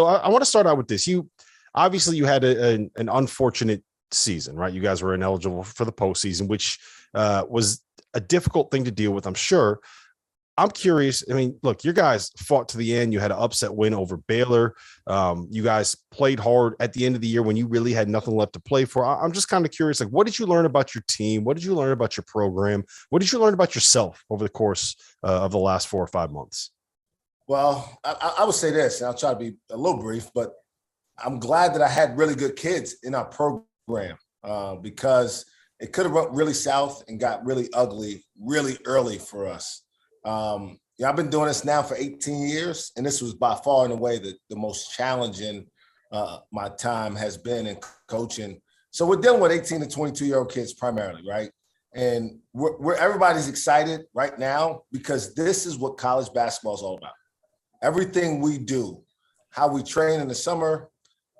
I want to start out with this. You obviously you had an unfortunate season, right? You guys were ineligible for the postseason, which was a difficult thing to deal with, I'm sure. I'm curious. I mean, look, you guys fought to the end. You had an upset win over Baylor. You guys played hard at the end of the year when you really had nothing left to play for. I'm just kind of curious, like, what did you learn about your team? What did you learn about your program? What did you learn about yourself over the course of the last 4 or 5 months? Well, I would say this, and I'll try to be a little brief, but I'm glad that I had really good kids in our program because it could have went really south and got really ugly really early for us. I've been doing this now for 18 years, and this was by far and away the most challenging my time has been in coaching. So we're dealing with 18 to 22-year-old kids primarily, right? And everybody's excited right now because this is what college basketball is all about. Everything we do, how we train in the summer,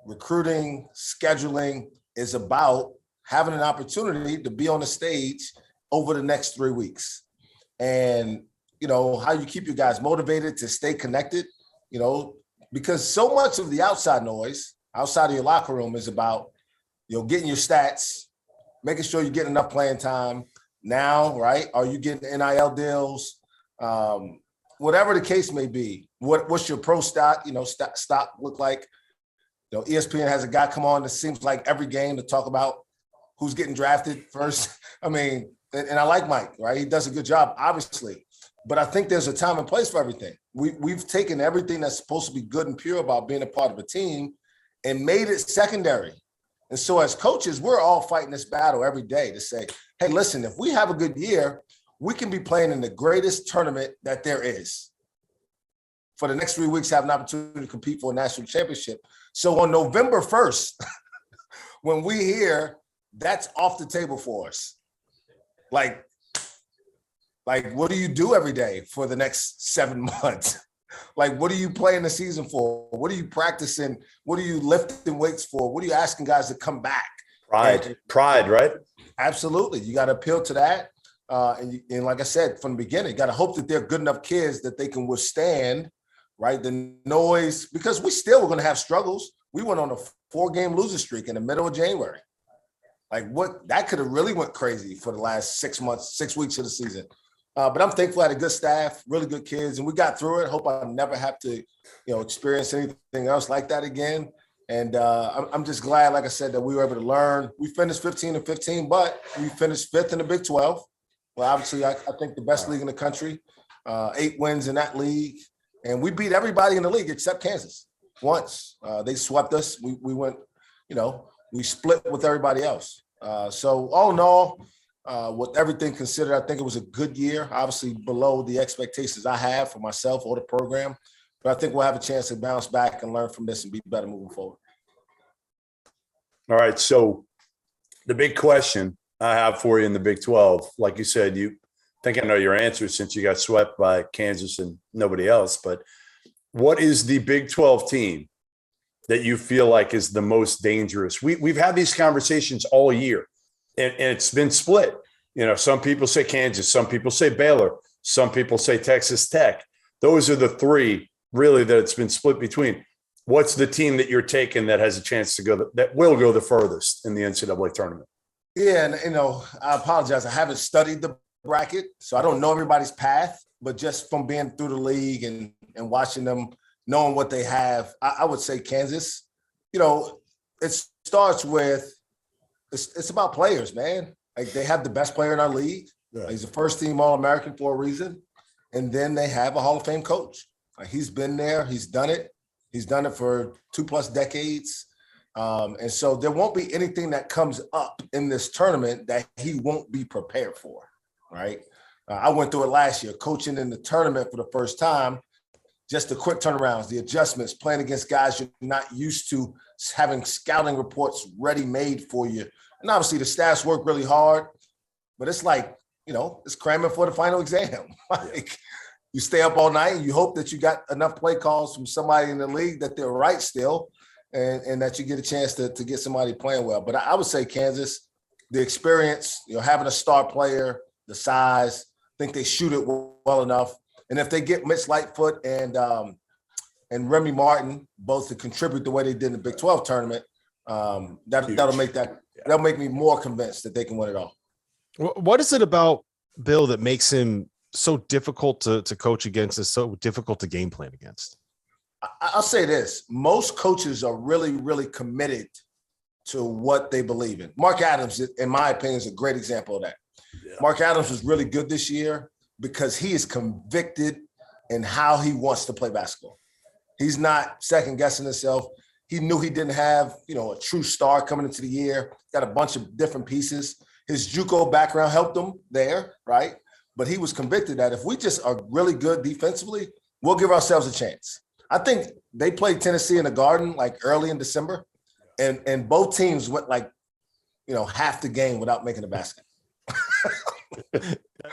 recruiting, scheduling is about having an opportunity to be on the stage over the next 3 weeks. And, how you keep your guys motivated to stay connected, because so much of the outside noise outside of your locker room is about, getting your stats, making sure you're getting enough playing time now, right? Are you getting NIL deals? Whatever the case may be, what's your pro stock, stock look like? ESPN has a guy come on that seems like every game to talk about who's getting drafted first. I mean, and I like Mike, right? He does a good job, obviously. But I think there's a time and place for everything. We've taken everything that's supposed to be good and pure about being a part of a team and made it secondary. And so as coaches, we're all fighting this battle every day to say, hey, listen, if we have a good year, we can be playing in the greatest tournament that there is. For the next 3 weeks, have an opportunity to compete for a national championship. So on November 1st, when we hear that's off the table for us, like what do you do every day for the next 7 months? Like, what are you playing the season for? What are you practicing? What are you lifting weights for? What are you asking guys to come back? Pride, right? Absolutely. You got to appeal to that. And like I said, from the beginning, got to hope that they're good enough kids that they can withstand, right, the noise, because we still were going to have struggles. We went on a 4-game losing streak in the middle of January. Like, what that could have really went crazy for the last 6 months, 6 weeks of the season. But I'm thankful I had a good staff, really good kids, and we got through it. Hope I never have to, experience anything else like that again. And I'm just glad, like I said, that we were able to learn. We finished 15-15, but we finished 5th in the Big 12. Well, obviously, I think the best league in the country, 8 wins in that league. And we beat everybody in the league except Kansas once. They swept us. We went, we split with everybody else. So all in all, with everything considered, I think it was a good year, obviously below the expectations I have for myself or the program. But I think we'll have a chance to bounce back and learn from this and be better moving forward. All right. So the big question I have for you in the Big 12, like you said, you think I know your answer since you got swept by Kansas and nobody else. But what is the Big 12 team that you feel like is the most dangerous? We've had these conversations all year, and it's been split. Some people say Kansas, some people say Baylor, some people say Texas Tech. Those are the three really that it's been split between. What's the team that you're taking that has a chance to go, that will go the furthest in the NCAA tournament? Yeah, and I apologize. I haven't studied the bracket, so I don't know everybody's path. But just from being through the league and watching them, knowing what they have, I would say Kansas. It starts with it's about players, man. Like, they have the best player in our league. Yeah. He's a first-team All-American for a reason, and then they have a Hall of Fame coach. Like, he's been there, he's done it. He's done it for 2+ decades. And so there won't be anything that comes up in this tournament that he won't be prepared for, right? I went through it last year, coaching in the tournament for the first time, just the quick turnarounds, the adjustments, playing against guys you're not used to, having scouting reports ready-made for you. And obviously the staffs work really hard, but it's like, it's cramming for the final exam. Like, you stay up all night and you hope that you got enough play calls from somebody in the league that they're right still, and that you get a chance to get somebody playing well. But I would say Kansas, the experience, having a star player, the size, I think they shoot it well enough. And if they get Mitch Lightfoot and and Remy Martin both to contribute the way they did in the Big 12 tournament, that'll make me more convinced that they can win it all. What is it about Bill that makes him so difficult to coach against and so difficult to game plan against? I'll say this. Most coaches are really, really committed to what they believe in. Mark Adams, in my opinion, is a great example of that. Yeah. Mark Adams was really good this year because he is convicted in how he wants to play basketball. He's not second guessing himself. He knew he didn't have, a true star coming into the year. Got a bunch of different pieces. His JUCO background helped him there, right? But he was convicted that if we just are really good defensively, we'll give ourselves a chance. I think they played Tennessee in the Garden like early in December, and both teams went half the game without making a basket.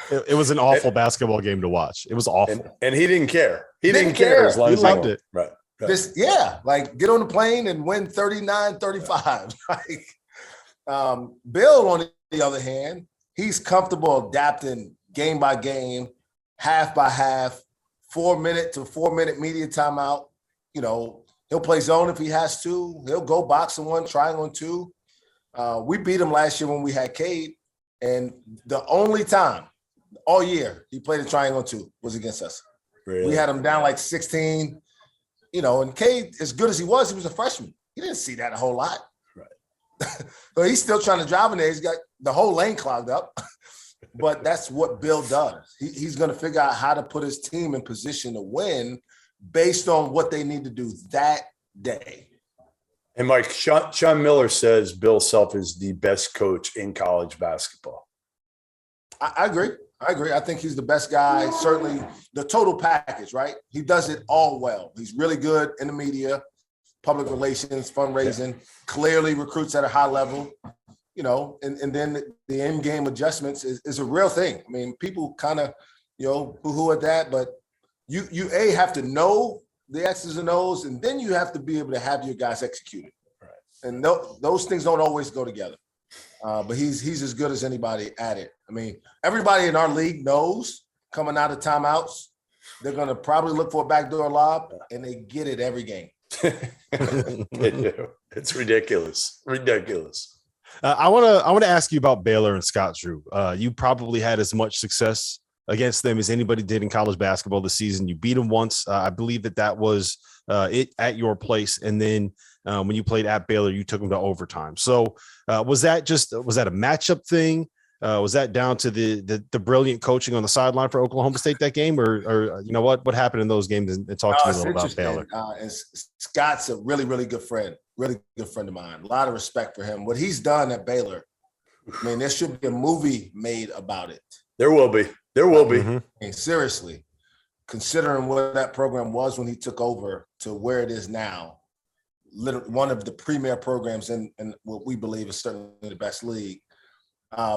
It was an awful basketball game to watch. It was awful. And he didn't care. He didn't care as long as he loved it. Right. Get on the plane and win 39-35. Bill, on the other hand, he's comfortable adapting game by game, half by half, 4-minute to 4-minute media timeout. He'll play zone if he has to. He'll go box on one, triangle on two. We beat him last year when we had Cade, and the only time all year he played a triangle on two was against us. Really? We had him down like 16, and Cade, as good as he was a freshman. He didn't see that a whole lot. Right. So he's still trying to drive in there. He's got the whole lane clogged up. But that's what Bill does. He's going to figure out how to put his team in position to win based on what they need to do that day. And Mike, Sean Miller says Bill Self is the best coach in college basketball. I agree. I think he's the best guy, certainly the total package, right? He does it all well. He's really good in the media, public relations, fundraising, clearly recruits at a high level. And then the in-game adjustments is a real thing. I mean, people kind of, boo-hoo at that, but you have to know the X's and O's, and then you have to be able to have your guys executed. Right. And those things don't always go together. But he's as good as anybody at it. I mean, everybody in our league knows coming out of timeouts, they're going to probably look for a backdoor lob, and they get it every game. They do. It's ridiculous. I want to ask you about Baylor and Scott Drew. You probably had as much success against them as anybody did in college basketball this season. You beat them once. I believe that was it at your place. And then when you played at Baylor, you took them to overtime. So was that a matchup thing? Was that down to the brilliant coaching on the sideline for Oklahoma State that game, or what happened in those games? And talk to me a little about Baylor. And Scott's a really, really good friend of mine. A lot of respect for him. What he's done at Baylor, I mean, there should be a movie made about it. There will be. Mm-hmm. I mean, seriously, considering what that program was when he took over to where it is now, literally one of the premier programs in what we believe is certainly the best league.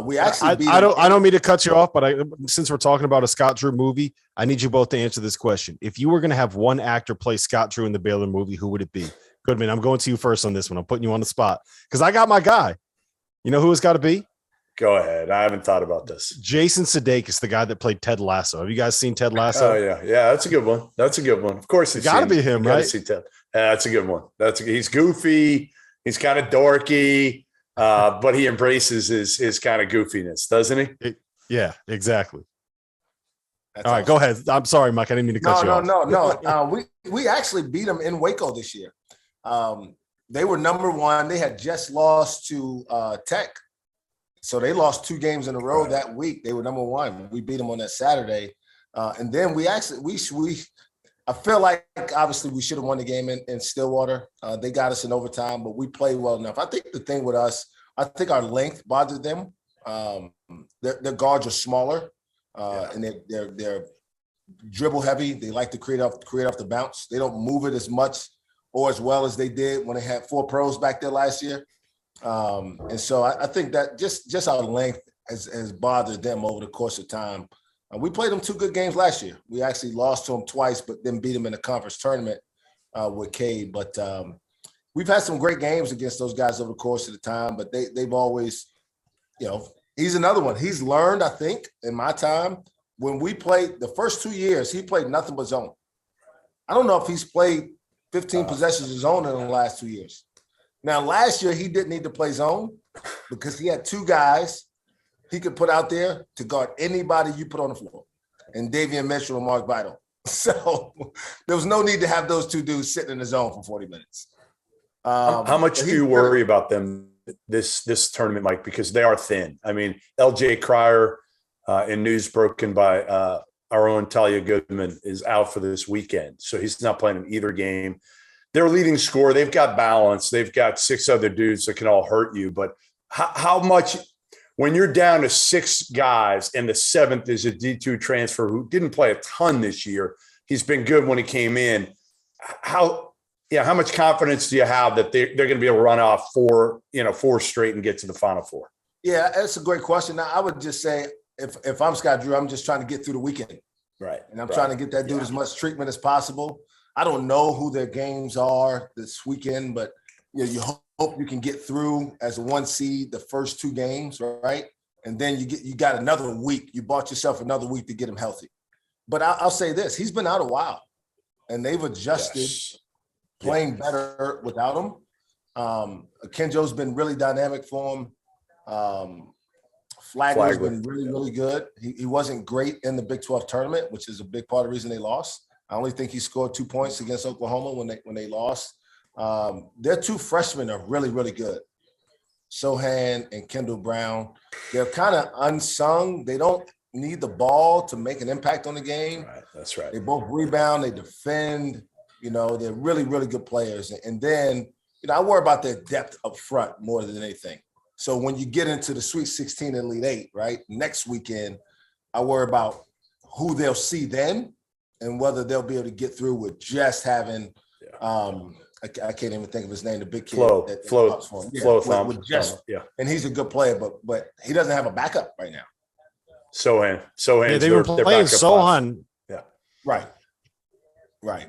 We actually I don't mean to cut you off, but since we're talking about a Scott Drew movie, I need you both to answer this question. If you were going to have one actor play Scott Drew in the Baylor movie, who would it be? Goodman, I'm going to you first on this one. I'm putting you on the spot because I got my guy. You know who it's got to be? Go ahead. I haven't thought about this. Jason Sudeikis, the guy that played Ted Lasso. Have you guys seen Ted Lasso? Oh, yeah. Yeah, that's a good one. Of course, it's got to be him, right? See Ted. That's a good one. He's goofy. He's kind of dorky, but he embraces his kind of goofiness, doesn't he? Yeah, exactly. That's all right, awesome. Go ahead. I'm sorry, Mike. I didn't mean to cut you off. No. We actually beat them in Waco this year. They were number one. They had just lost to Tech. So they lost 2 games in a row that week. They were number one. We beat them on that Saturday. And then I feel like obviously we should have won the game in Stillwater. They got us in overtime, but we played well enough. I think the thing with us, I think our length bothered them. Their guards are smaller, and they're dribble heavy. They like to create off the bounce. They don't move it as much or as well as they did when they had 4 pros back there last year. And so I think that just our length has bothered them over the course of time. We played them 2 good games last year. We actually lost to them twice, but then beat them in the conference tournament with Cade. But we've had some great games against those guys over the course of the time, but they've always, he's another one. He's learned, I think, in my time, when we played the first 2 years, he played nothing but zone. I don't know if he's played 15 possessions of zone in the last 2 years. Now, last year, he didn't need to play zone because he had two guys he could put out there to guard anybody you put on the floor, and Davion Mitchell and Mark Vital. So there was no need to have those two dudes sitting in the zone for 40 minutes. How much do you worry about them this tournament, Mike? Because they are thin. I mean, L.J. Cryer, in news broken by our own Talia Goodman, is out for this weekend, so he's not playing in either game. Their leading scorer, they've got balance. They've got six other dudes that can all hurt you. But how much, when you're down to six guys and the seventh is a D2 transfer who didn't play a ton this year, he's been good when he came in. How much confidence do you have that they're going to be able to run off four straight and get to the Final Four? Yeah, that's a great question. Now, I would just say, if I'm Scott Drew, I'm just trying to get through the weekend. Right. And I'm trying to get that dude as much treatment as possible. I don't know who their games are this weekend, but you hope you can get through as a 1 seed the first two games, right? And then you got another week. You bought yourself another week to get him healthy. But I'll say this: he's been out a while, and they've adjusted, playing better without him. Kenjo's been really dynamic for him. Flagler's been really, really good. He wasn't great in the Big 12 tournament, which is a big part of the reason they lost. I only think he scored 2 points against Oklahoma when they lost. Their two freshmen are really, really good. Sohan and Kendall Brown. They're kind of unsung. They don't need the ball to make an impact on the game. Right, that's right. They both rebound. They defend. They're really, really good players. And then, I worry about their depth up front more than anything. So when you get into the Sweet 16 and Elite Eight, right, next weekend, I worry about who they'll see then and whether they'll be able to get through with just having I can't even think of his name, the big kid. Flo. And he's a good player, but he doesn't have a backup right now. Sohan. Yeah, they were playing Sohan. Yeah. Right.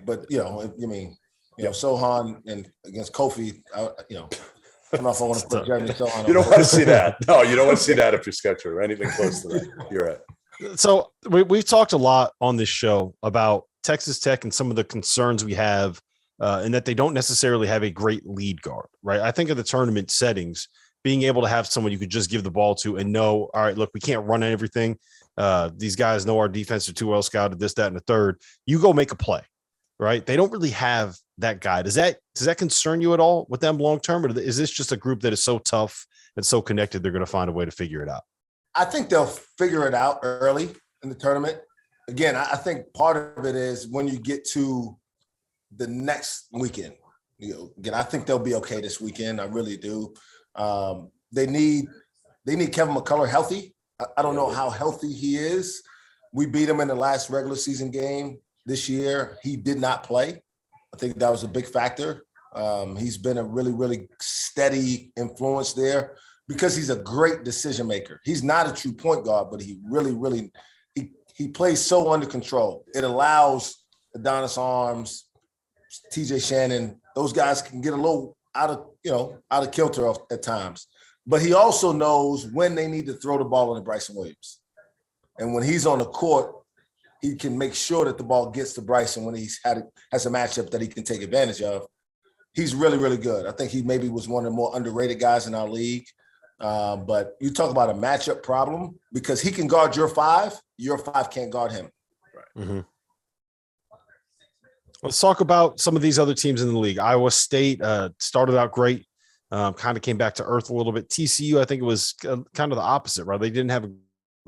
But Sohan and against Kofi, I don't know if I want to put Jeremy Sohan. You don't want to see that. No, you don't want to see that if you're Sketcher or anything close to that. You're right. So we've talked a lot on this show about Texas Tech and some of the concerns we have, and that they don't necessarily have a great lead guard, right? I think of the tournament settings, being able to have someone you could just give the ball to and know, all right, look, we can't run everything. These guys know our defense are too well scouted, this, that, and the third. You go make a play, right? They don't really have that guy. Does that concern you at all with them long term, or is this just a group that is so tough and so connected they're going to find a way to figure it out? I think they'll figure it out early in the tournament. Again, I think part of it is when you get to the next weekend. Again, I think they'll be okay this weekend. I really do. They need Kevin McCullough healthy. I don't know how healthy he is. We beat him in the last regular season game this year. He did not play. I think that was a big factor. He's been a really, really steady influence there because he's a great decision maker. He's not a true point guard, but he really, really he plays so under control. It allows Adonis Arms, TJ Shannon, those guys can get a little out of kilter at times. But he also knows when they need to throw the ball into Bryson Williams. And when he's on the court, he can make sure that the ball gets to Bryson when has a matchup that he can take advantage of. He's really, really good. I think he maybe was one of the more underrated guys in our league. But you talk about a matchup problem because he can guard your five can't guard him. Right. Mm-hmm. Let's talk about some of these other teams in the league. Iowa State started out great, kind of came back to earth a little bit. TCU, I think it was kind of the opposite, right? They didn't have a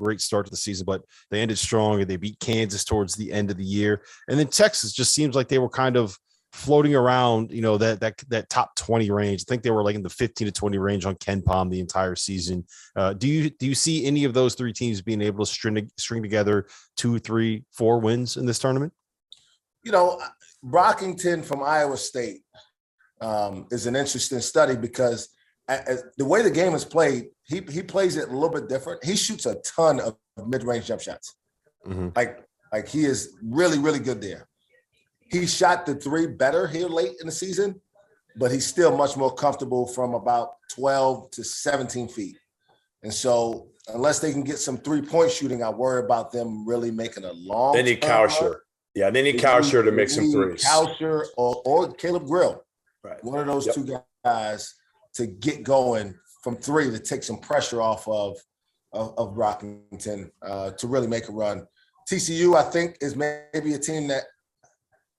great start to the season, but they ended strong and they beat Kansas towards the end of the year. And then Texas just seems like they were kind of floating around, that top 20 range. I think they were like in the 15 to 20 range on Ken Pom the entire season. Do you see any of those three teams being able to string together 2, 3, 4 wins in this tournament? Brockington from Iowa State is an interesting study because the way the game is played, he plays it a little bit different. He shoots a ton of mid-range jump shots. Mm-hmm. Like he is really, really good there. He shot the three better here late in the season, but he's still much more comfortable from about 12 to 17 feet. And so unless they can get some 3-point shooting, I worry about them really making a long. They need Kauscher. Yeah, they need Cowsher to make some threes. Cowsher or Caleb Grill. Right. One of those two guys to get going from three to take some pressure off of Rockington to really make a run. TCU, I think, is maybe a team that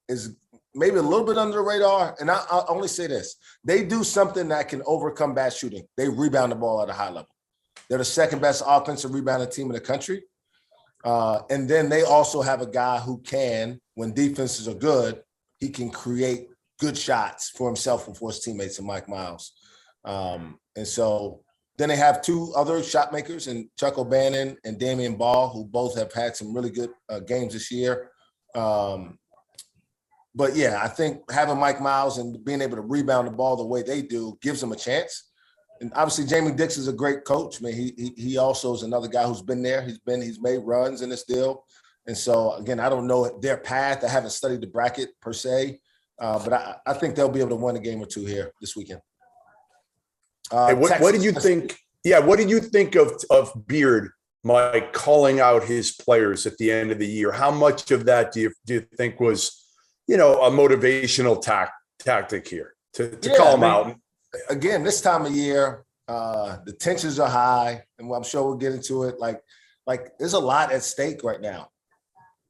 is maybe a little bit under the radar. And I'll only say this. They do something that can overcome bad shooting. They rebound the ball at a high level. They're the second best offensive rebounding team in the country. And then they also have a guy who can, when defenses are good, he can create good shots for himself and for his teammates and Mike Miles. And so then they have two other shot makers in Chuck O'Bannon and Damian Ball, who both have had some really good games this year. But yeah, I think having Mike Miles and being able to rebound the ball the way they do gives them a chance. And obviously, Jamie Dix is a great coach. I mean, he also is another guy who's been there. He's made runs in this deal. And so again, I don't know their path. I haven't studied the bracket per se, but I think they'll be able to win a game or two here this weekend. Hey, what did you think? Yeah, what did you think of Beard, Mike, calling out his players at the end of the year? How much of that do you think was, a motivational tactic here to call them out? Again, this time of year, the tensions are high, and I'm sure we'll get into it. Like there's a lot at stake right now.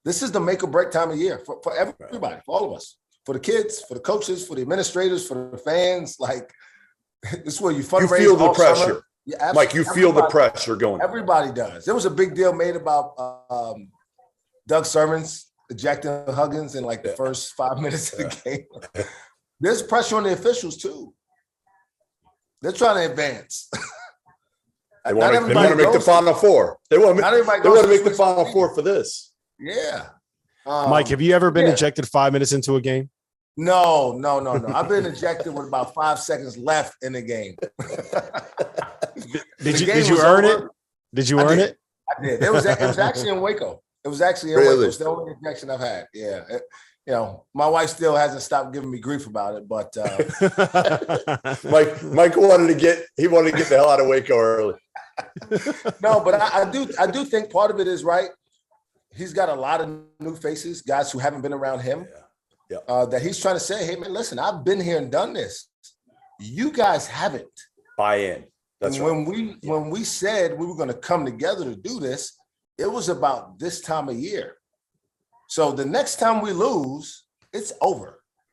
This is the make or break time of year for everybody, for all of us, for the kids, for the coaches, for the administrators, for the fans. Like, this is where you fundraise. You feel the pressure. Summer. Yeah, Mike, you feel the pressure going. Everybody does. There was a big deal made about Doug Sermons ejecting Huggins in the first 5 minutes of the game. There's pressure on the officials too. They're trying to advance. They want to make the Final Four. They want to make the Final Four for this. Yeah. Mike, have you ever been ejected 5 minutes into a game? No. I've been ejected with about 5 seconds left in the game. Did you earn it? Did you earn it? I did. It was actually in Waco. It was actually in Waco. It's the only ejection I've had. Yeah. My wife still hasn't stopped giving me grief about it, but Mike wanted to get the hell out of Waco early. No, but I do think part of it is right. He's got a lot of new faces, guys who haven't been around him. Yeah. That he's trying to say, hey man, listen, I've been here and done this. You guys haven't. Buy in. That's right. When we said we were going to come together to do this, it was about this time of year. So the next time we lose, it's over.